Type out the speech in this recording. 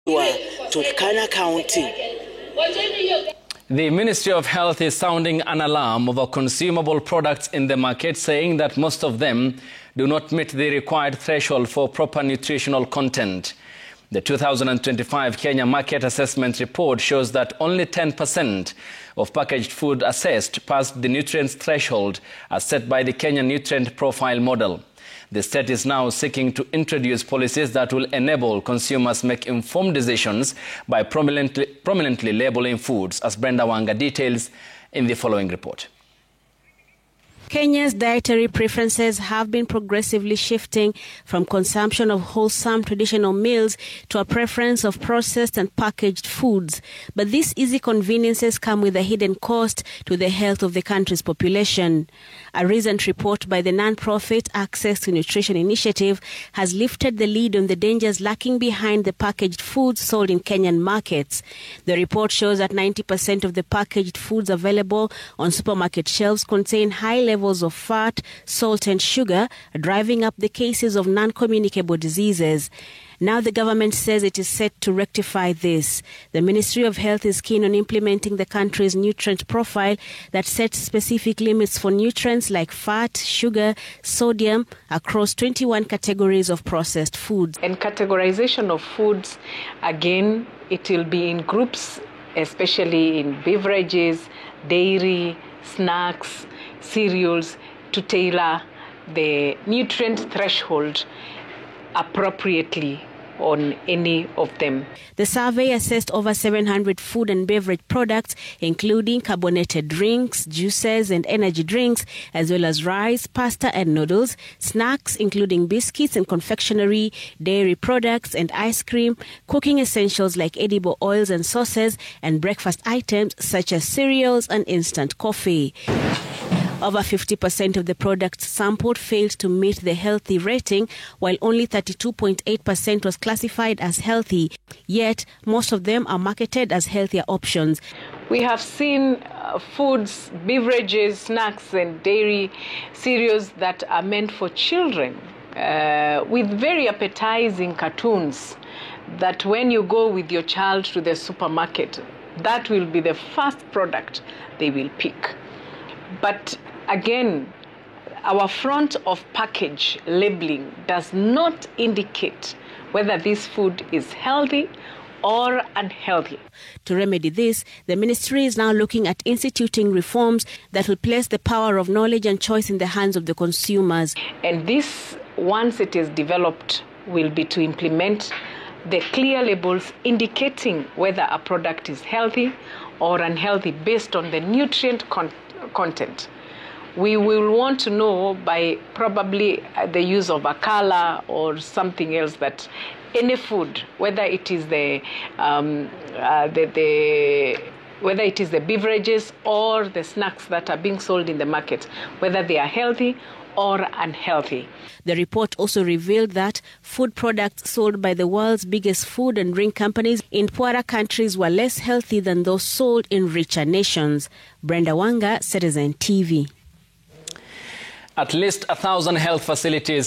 Turkana County. The Ministry of Health is sounding an alarm over consumable products in the market, saying that most of them do not meet the required threshold for proper nutritional content. The 2025 Kenya Market Assessment Report shows that only 10% of packaged food assessed passed the nutrients threshold as set by the Kenya Nutrient Profile Model. The state is now seeking to introduce policies that will enable consumers make informed decisions by prominently labeling foods, as Brenda Wanga details in the following report. Kenya's dietary preferences have been progressively shifting from consumption of wholesome traditional meals to a preference of processed and packaged foods. But these easy conveniences come with a hidden cost to the health of the country's population. A recent report by the non-profit Access to Nutrition Initiative has lifted the lid on the dangers lurking behind the packaged foods sold in Kenyan markets. The report shows that 90% of the packaged foods available on supermarket shelves contain high levels of fat, salt and sugar, driving up the cases of non-communicable diseases. Now the government says it is set to rectify this. The Ministry of Health is keen on implementing the country's nutrient profile that sets specific limits for nutrients like fat, sugar, sodium across 21 categories of processed foods. And categorization of foods, again, it will be in groups, especially in beverages, dairy, snacks, cereals, to tailor the nutrient threshold appropriately on any of them. The survey assessed over 700 food and beverage products, including carbonated drinks, juices and energy drinks, as well as rice, pasta and noodles, snacks including biscuits and confectionery, dairy products and ice cream, cooking essentials like edible oils and sauces, and breakfast items such as cereals and instant coffee. Over 50% of the products sampled failed to meet the healthy rating, while only 32.8% was classified as healthy. Yet, most of them are marketed as healthier options. We have seen foods, beverages, snacks and dairy cereals that are meant for children with very appetizing cartoons that when you go with your child to the supermarket, that will be the first product they will pick. But again, our front of package labeling does not indicate whether this food is healthy or unhealthy. To remedy this, the ministry is now looking at instituting reforms that will place the power of knowledge and choice in the hands of the consumers. And this, once it is developed, will be to implement the clear labels indicating whether a product is healthy or unhealthy based on the nutrient content. We will want to know by probably the use of a color or something else that any food, whether it is the beverages or the snacks that are being sold in the market, whether they are healthy or unhealthy. The report also revealed that food products sold by the world's biggest food and drink companies in poorer countries were less healthy than those sold in richer nations. Brenda Wanga, Citizen TV. At least 1,000 health facilities